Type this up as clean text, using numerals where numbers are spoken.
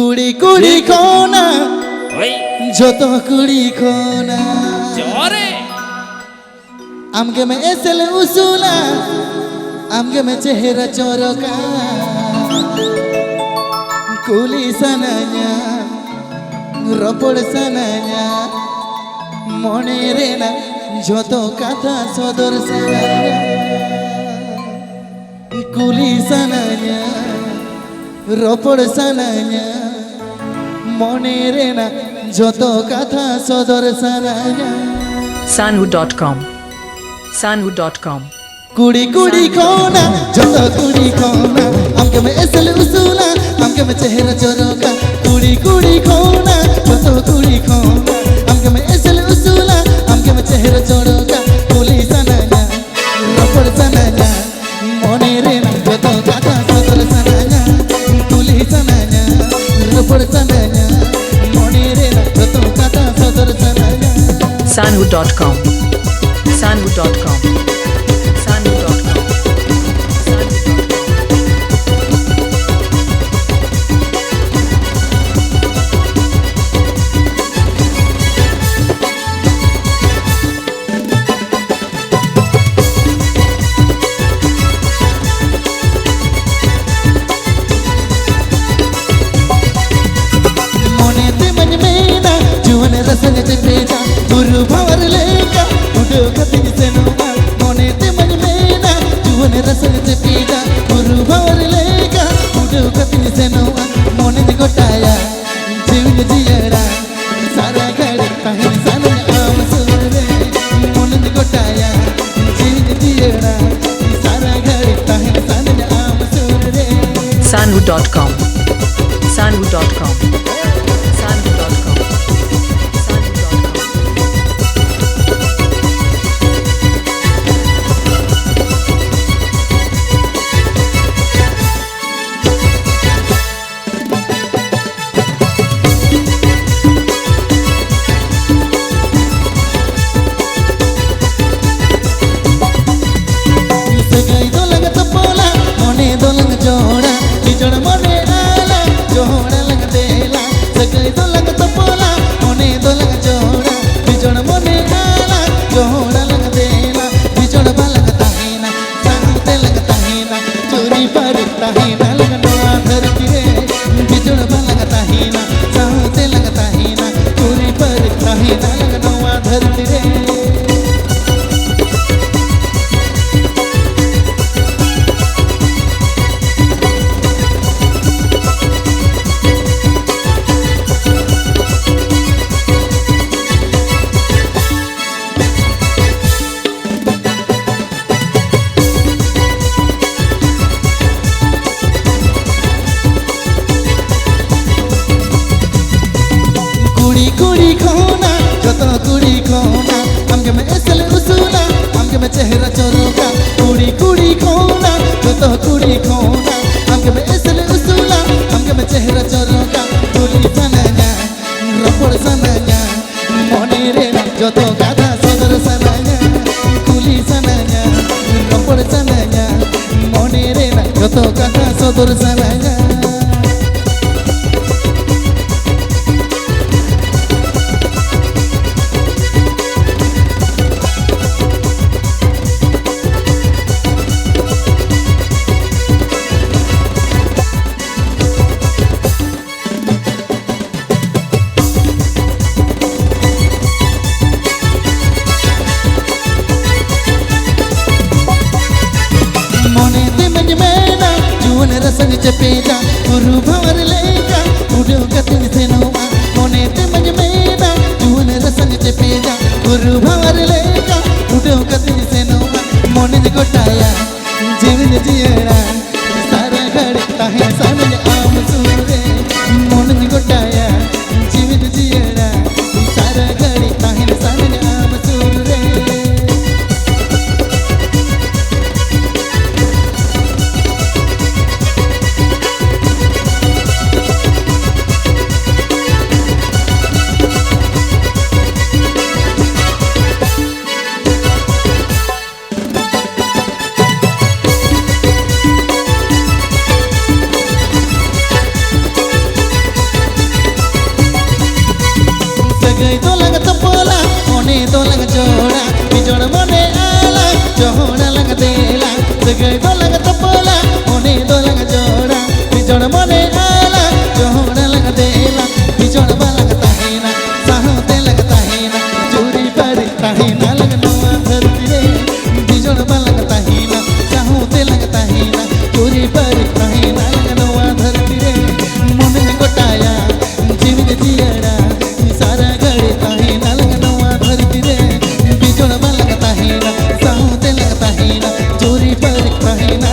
কুড়ি কুড়ি কোনা যত কুড়ি কোনা জোরে আমগে মে এসেল উসুলা আমগে মে চেহারা চরকা কুলি সানায়া রপড় সানায়া মনে রে না যত কথা সদর সানায়া কুলি সানায়া রপড় সানায়া মনে রে না যত কথা সদর সানায়া Sanhu.com Sanhu.com কুড়ি কুড়ি কোনা যত কুড়ি কোনা আমকে মে এসেল উসুলা আমকে মে চেহারা চরকা কুড়ি কুড়ি কোনা যত কুড়ি কোনা আমকে মে এসেল উসুলা আমকে মে চেহারা চরকা কুলি সানায়া রপড় সানায়া মনে রে না যত কথা সদর সানায়া কুলি সানায়া রপড় সানায়া মনে রে না যত কথা সদর সানায়া Sanhu.com Sanhu.com Sanhu.com मोनेते मन में ना जुवन रसन ते पेजा गुरु भवर लेका उडो कतिन से नोमा मोनेते मन में ना जुवन रसन ते पेजा गुरु भवर लेका उडो कतिन से नोमा मोने ने गोटाया जीवन जियड़ा सारा घर ताहिन सन आम सुरे मोने ने गोटाया जीवन जियड़ा सारा घर ताहिन सन आम सुरे Sanhu.com Sanhu.com Sanhu.com Sanhu.com सगाई दो लग तपोला मोने दो लग जोड़ा बिजड़ मोने आला जोड़ा लग देला सगाई दो लग तपोला मोने दो लग जोड़ा बिजड़ मोने आला जोड़ा लग देला बिजड़ बा लगता है ना सांते लगता है ना चोरी पड़ता है ना लगना धरती रे बिजड़ बा लगता है ना सांते लगता है ना चोरी पड़ता है ना लगना धरती रे কুড়ি কুড়ি কোনা যত কুড়ি কোনা আমকে মে এসেল উসুলা আমকে মে চেহারা চরকা কুড়ি কুড়ি কোনা যত কুড়ি কোনা আমকে মে এসেল উসুলা আমকে মে চেহারা চরকা কুলি সানায়া রপড় সানায়া মনে রে না যত গাধা সদর সানায়া কুলি সানায়া রপড় সানায়া মনে রে না যত গাধা সদর সানায়া मोनेते मन में ना जुवन रसन चपेजा गुरु भवर लेका उड़ो कतिन से नोमा मोनेते मन में ना जुवन रसन चपेजा गुरु भवर लेका उड़ो कतिन से नोमा मोने ने गोटाया जीवन जियड़ा सारा घर ताहे सामने आम सुरे मोने ने गोटाया जीवन जियड़ा सारा घर ताहे सामने आम सुरे सगाई तो लगत पोला मोने तो लग जोड़ा बिजोड़ मोने आला जोड़ा लग देला सगाई तो लगत पोला मोने तो लग जोड़ा बिजोड़ मोने आला जोड़ा लग देला बिजोड़ लगता है ना साहोते लगता है ना चोरी पड़ता है ना लगनवा धरती रे बिजोड़ लगता है ना साहोते लगता है ना चोरी पड़ता है ना लगनवा धरती रे मोने गोटाया जीवित जियड़ा सारा गड़ता है ना लगनवा धरती रे बिजोड़ लगता है ना साहोते लगता है ना चोरी पड़ता है ना